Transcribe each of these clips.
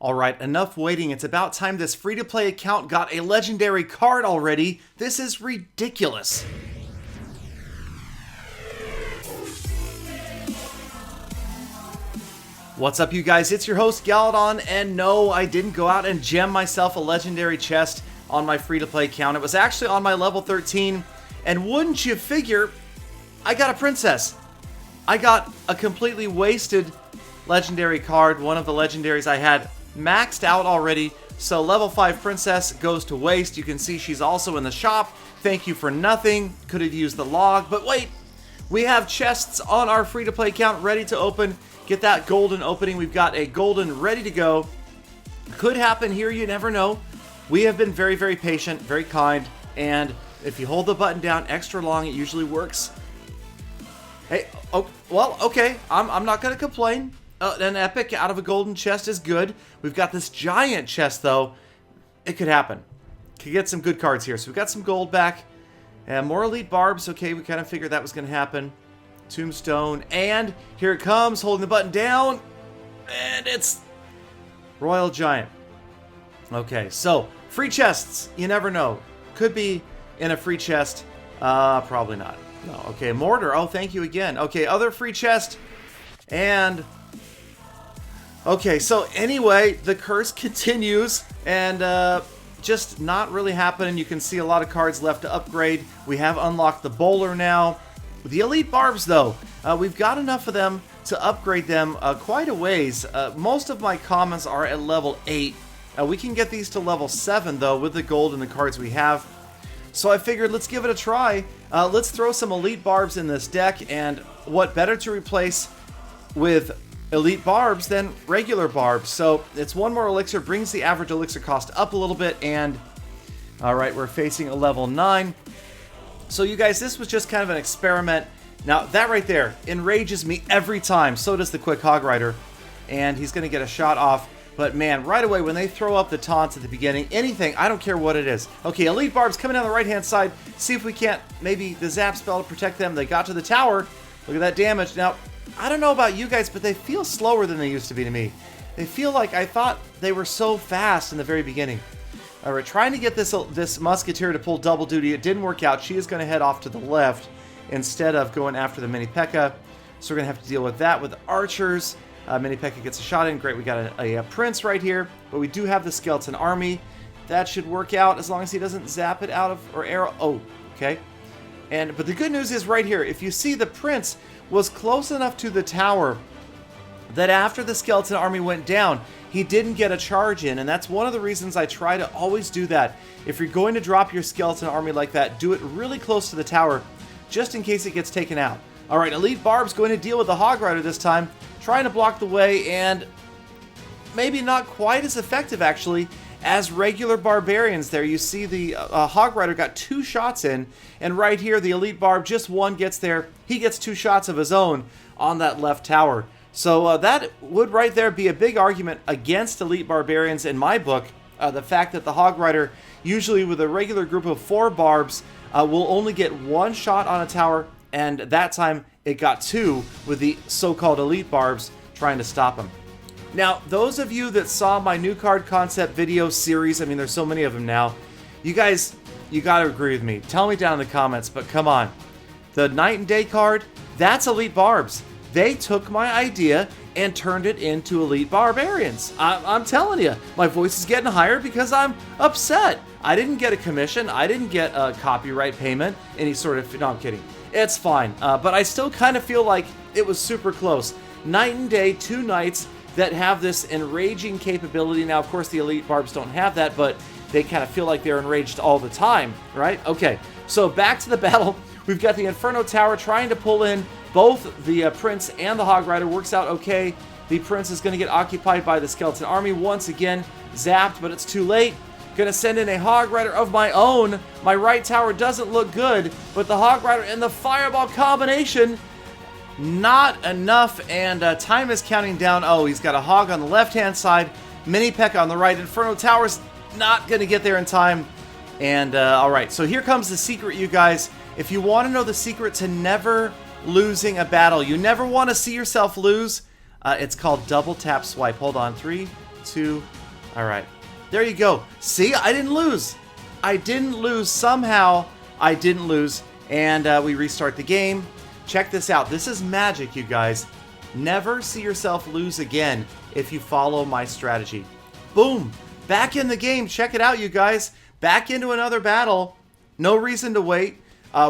Alright, enough waiting. It's about time this free-to-play account got a legendary card already. This is ridiculous. What's up, you guys? It's your host, Galadon, and no, I didn't go out and gem myself a legendary chest on my free-to-play account. It was actually on my level 13, and wouldn't you figure, I got a princess. I got a completely wasted legendary card, one of the legendaries I had maxed out already, so level 5 princess goes to waste. You can see she's also in the shop. Thank you for nothing. Could have used the log, but wait, we have chests on our free-to-play account ready to open. Get that golden opening. We've got a golden ready to go. Could happen here, you never know. We have been very, very patient, very kind, and if you hold the button down extra long, it usually works. Hey, oh, well, okay, I'm not going to complain. An epic out of a golden chest is good. We've got this giant chest, though. It could happen. Could get some good cards here. So we've got some gold back. And more elite barbs. Okay, we kind of figured that was going to happen. Tombstone. And here it comes, holding the button down. And it's Royal Giant. Okay, so free chests. You never know. Could be in a free chest. Probably not. No. Okay, Mortar. Oh, thank you again. Okay, other free chest. And okay, so anyway, the curse continues, and just not really happening. You can see a lot of cards left to upgrade. We have unlocked the bowler now. The elite barbs, though, we've got enough of them to upgrade them quite a ways. Most of my commons are at level 8. We can get these to level 7, though, with the gold and the cards we have. So I figured, let's give it a try. Let's throw some elite barbs in this deck, and what better to replace with elite barbs than regular barbs. So it's one more elixir, brings the average elixir cost up a little bit, and alright, we're facing a level 9. So you guys, this was just kind of an experiment. Now that right there enrages me every time. So does the quick hog rider, and he's going to get a shot off. But man, right away when they throw up the taunts at the beginning, anything, I don't care what it is. Okay, elite barbs coming down the right hand side. See if we can't, maybe the zap spell to protect them. They got to the tower. Look at that damage. Now, I don't know about you guys, but they feel slower than they used to be to me. They feel like I thought they were so fast in the very beginning. Alright, trying to get this musketeer to pull double duty. It didn't work out. She is going to head off to the left instead of going after the mini P.E.K.K.A. So we're going to have to deal with that with the archers. Mini P.E.K.K.A. gets a shot in. Great, we got a prince right here. But we do have the skeleton army. That should work out as long as he doesn't zap it out of, or arrow. Oh, okay. But the good news is right here, if you see, the prince was close enough to the tower that after the skeleton army went down, he didn't get a charge in, and that's one of the reasons I try to always do that. If you're going to drop your skeleton army like that, do it really close to the tower, just in case it gets taken out. Alright, elite barb's going to deal with the hog rider this time, trying to block the way, and maybe not quite as effective actually as regular barbarians there. You see the hog rider got 2 shots in, and right here the elite barb, just one gets there. He gets 2 shots of his own on that left tower. So that would right there be a big argument against elite barbarians in my book. The fact that the hog rider, usually with a regular group of 4 barbs, will only get 1 shot on a tower, and that time it got 2 with the so-called elite barbs trying to stop him. Now, those of you that saw my new card concept video series, I mean, there's so many of them now, you guys, you gotta agree with me. Tell me down in the comments, but come on. The Night and Day card, that's elite barbs. They took my idea and turned it into elite barbarians. I'm telling you, my voice is getting higher because I'm upset. I didn't get a commission. I didn't get a copyright payment, any sort of, no, I'm kidding. It's fine, but I still kind of feel like it was super close. Night and Day, 2 knights that have this enraging capability. Now, of course, the elite barbs don't have that, but they kind of feel like they're enraged all the time, right? Okay, so back to the battle. We've got the Inferno Tower trying to pull in both the Prince and the Hog Rider. Works out okay. The Prince is going to get occupied by the Skeleton Army once again. Zapped, but it's too late. Going to send in a Hog Rider of my own. My right tower doesn't look good, but the Hog Rider and the Fireball combination, not enough, and time is counting down. Oh, he's got a Hog on the left-hand side, Mini P.E.K.K.A. on the right. Inferno Tower's not going to get there in time. And, alright, so here comes the secret, you guys. If you want to know the secret to never losing a battle, you never want to see yourself lose, it's called double tap swipe. Hold on, 3, 2. All right. There you go. See, I didn't lose. I didn't lose. Somehow, I didn't lose. And we restart the game. Check this out. This is magic, you guys. Never see yourself lose again if you follow my strategy. Boom. Back in the game. Check it out, you guys. Back into another battle. No reason to wait.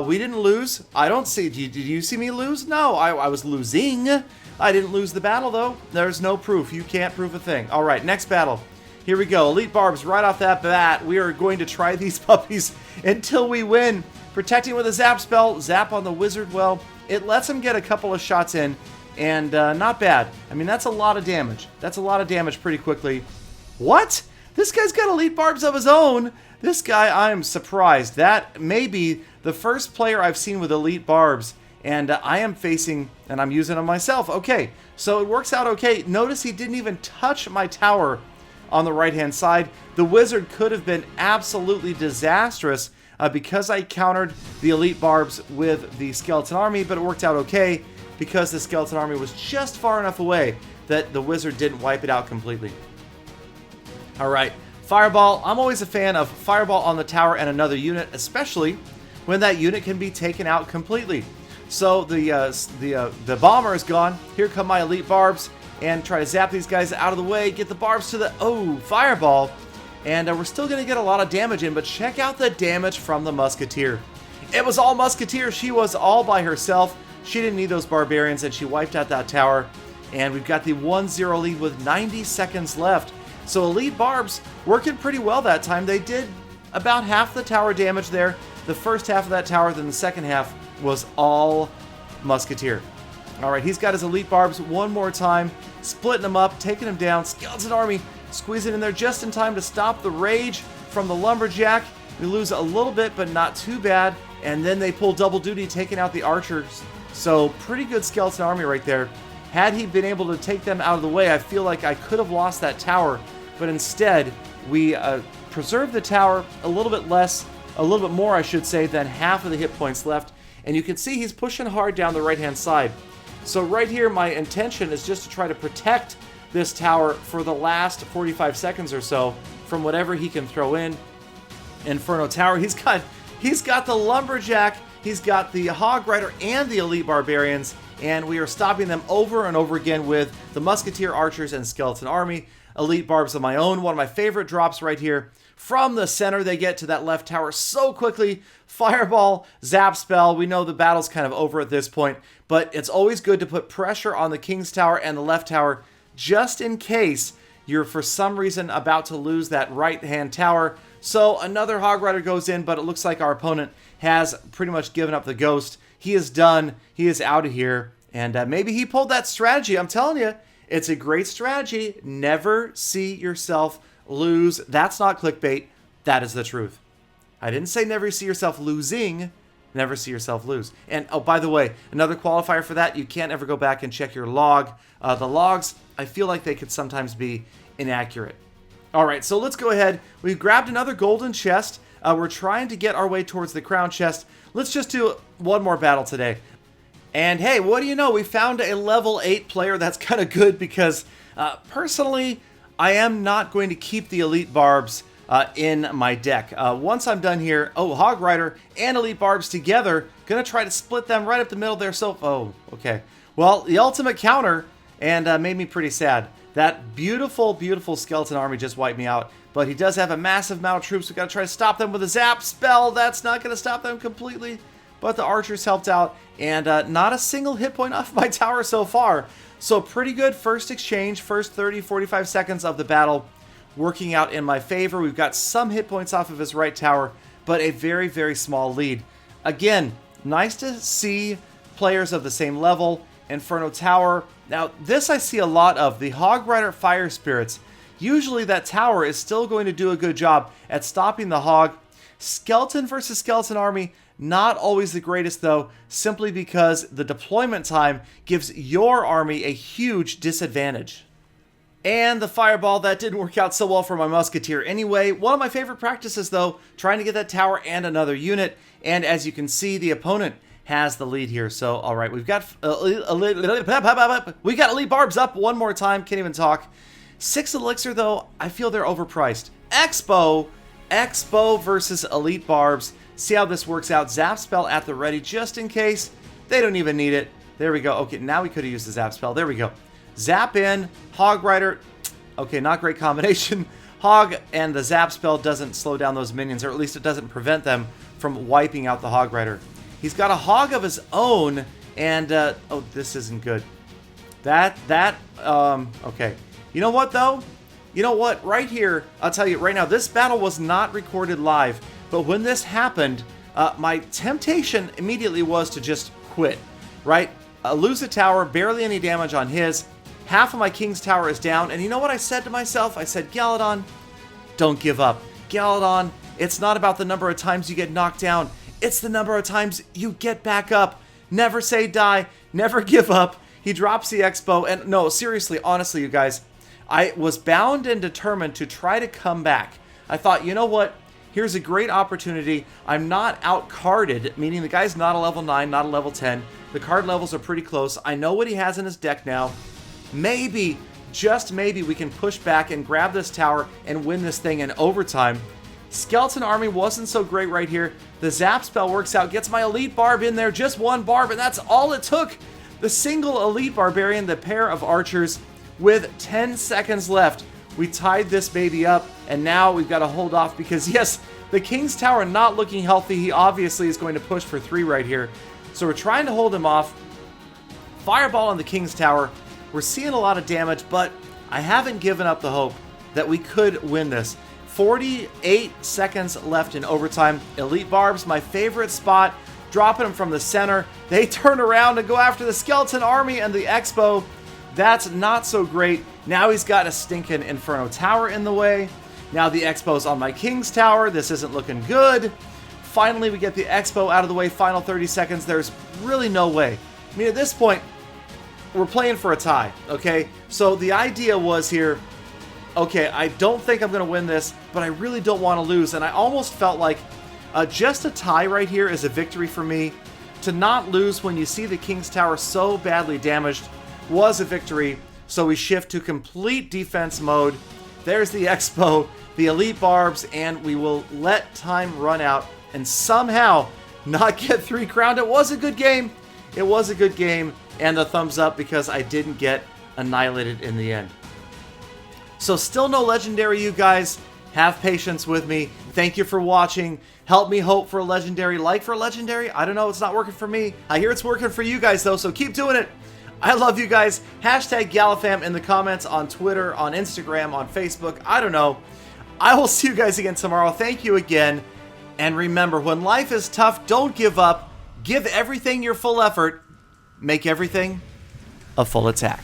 We didn't lose. I don't see... Did you see me lose? No, I was losing. I didn't lose the battle, though. There's no proof. You can't prove a thing. All right, next battle. Here we go. Elite Barbs right off that bat. We are going to try these puppies until we win. Protecting with a zap spell. Zap on the wizard. Well, it lets him get a couple of shots in. And not bad. I mean, that's a lot of damage. That's a lot of damage pretty quickly. What? This guy's got Elite Barbs of his own. This guy, I'm surprised. That may be the first player I've seen with Elite Barbs. And I am facing, and I'm using them myself. Okay, so it works out okay. Notice he didn't even touch my tower on the right-hand side. The wizard could have been absolutely disastrous because I countered the Elite Barbs with the skeleton army, but it worked out okay because the skeleton army was just far enough away that the wizard didn't wipe it out completely. All right, Fireball. I'm always a fan of Fireball on the tower and another unit, especially when that unit can be taken out completely. So the bomber is gone. Here come my Elite Barbs and try to zap these guys out of the way. Get the barbs to the... Oh, Fireball. And we're still going to get a lot of damage in, but check out the damage from the Musketeer. It was all Musketeer. She was all by herself. She didn't need those barbarians, and she wiped out that tower. And we've got the 1-0 lead with 90 seconds left. So Elite Barbs working pretty well that time. They did about half the tower damage there. The first half of that tower, then the second half was all Musketeer. All right, he's got his Elite Barbs one more time, splitting them up, taking them down. Skeleton Army squeezing in there just in time to stop the rage from the Lumberjack. We lose a little bit, but not too bad. And then they pull double duty, taking out the archers. So pretty good Skeleton Army right there. Had he been able to take them out of the way, I feel like I could have lost that tower. But instead, we preserved the tower a little bit more, I should say, than half of the hit points left. And you can see he's pushing hard down the right-hand side. So right here, my intention is just to try to protect this tower for the last 45 seconds or so from whatever he can throw in. Inferno Tower, he's got the Lumberjack, he's got the Hog Rider and the Elite Barbarians, and we are stopping them over and over again with the Musketeer Archers and Skeleton Army. Elite Barbs of my own, one of my favorite drops right here. From the center, they get to that left tower so quickly. Fireball, Zap Spell. We know the battle's kind of over at this point, but it's always good to put pressure on the King's Tower and the left tower just in case you're for some reason about to lose that right-hand tower. So another Hog Rider goes in, but it looks like our opponent has pretty much given up the ghost. He is done. He is out of here. And maybe he pulled that strategy. I'm telling you, it's a great strategy. Never see yourself lose. That's not clickbait. That is the truth. I didn't say never see yourself losing. Never see yourself lose. And oh, by the way, another qualifier for that, you can't ever go back and check your log. The logs, I feel like they could sometimes be inaccurate. All right, so let's go ahead. We've grabbed another golden chest. We're trying to get our way towards the crown chest. Let's just do one more battle today. And hey, what do you know? We found a level 8 player. That's kind of good because personally, I am not going to keep the Elite Barbs in my deck. Once I'm done here, Hog Rider and Elite Barbs together, gonna try to split them right up the middle there. So, okay. Well, the ultimate counter, and made me pretty sad. That beautiful, beautiful Skeleton Army just wiped me out. But he does have a massive amount of troops. We gotta try to stop them with a Zap Spell. That's not gonna stop them completely. But the archers helped out, and not a single hit point off my tower so far. So pretty good first exchange, first 30, 45 seconds of the battle working out in my favor. We've got some hit points off of his right tower, but a very, very small lead. Again, nice to see players of the same level. Inferno Tower. Now, this I see a lot of. The Hog Rider Fire Spirits. Usually that tower is still going to do a good job at stopping the Hog. Skeleton versus Skeleton Army, not always the greatest though, simply because the deployment time gives your army a huge disadvantage. And the Fireball, that didn't work out so well for my Musketeer anyway. One of my favorite practices though, trying to get that tower and another unit. And as you can see, the opponent has the lead here. So, all right, we've got Elite Barbs up one more time. Can't even talk. 6 elixir, though, I feel they're overpriced. Expo versus Elite Barbs. See how this works out. Zap spell at the ready just in case. They don't even need it. There we go. Okay, now we could have used the zap spell. There we go. Zap in. Hog Rider. Okay, not great combination. Hog and the zap spell doesn't slow down those minions, or at least it doesn't prevent them from wiping out the Hog Rider. He's got a hog of his own, and, oh, this isn't good. Okay. You know what, though? You know what? Right here, I'll tell you right now, this battle was not recorded live, but when this happened, my temptation immediately was to just quit, right? Lose a tower, barely any damage on his. Half of my King's Tower is down, and you know what I said to myself? I said, Galadon, don't give up. Galadon, it's not about the number of times you get knocked down. It's the number of times you get back up. Never say die. Never give up. He drops the Expo, and no, seriously, honestly, you guys, I was bound and determined to try to come back. I thought, you know what? Here's a great opportunity. I'm not out-carded, meaning the guy's not a level 9, not a level 10. The card levels are pretty close. I know what he has in his deck now. Maybe, just maybe, we can push back and grab this tower and win this thing in overtime. Skeleton Army wasn't so great right here. The Zap spell works out, gets my Elite Barb in there, just one Barb, and that's all it took. The single Elite Barbarian, the pair of archers, with 10 seconds left. We tied this baby up, and now we've got to hold off because, yes, the King's Tower not looking healthy. He obviously is going to push for 3 right here. So we're trying to hold him off. Fireball on the King's Tower. We're seeing a lot of damage, but I haven't given up the hope that we could win this. 48 seconds left in overtime. Elite Barbs, my favorite spot. Dropping them from the center. They turn around and go after the Skeleton Army and the Expo. That's not so great. Now he's got a stinking Inferno Tower in the way. Now the Expo's on my King's Tower. This isn't looking good. Finally, we get the Expo out of the way. Final 30 seconds. There's really no way. I mean, at this point, we're playing for a tie, okay? So the idea was here, okay, I don't think I'm going to win this, but I really don't want to lose. And I almost felt like just a tie right here is a victory for me. To not lose when you see the King's Tower so badly damaged was a victory. So we shift to complete defense mode. There's the Expo, the Elite Barbs, and we will let time run out and somehow not get 3 crowned. It was a good game. It was a good game. And the thumbs up because I didn't get annihilated in the end. So still no legendary, you guys. Have patience with me. Thank you for watching. Help me hope for a legendary. Like for a legendary? I don't know. It's not working for me. I hear it's working for you guys, though, so keep doing it. I love you guys. Hashtag Galafam in the comments on Twitter, on Instagram, on Facebook. I don't know. I will see you guys again tomorrow. Thank you again. And remember, when life is tough, don't give up. Give everything your full effort. Make everything a full attack.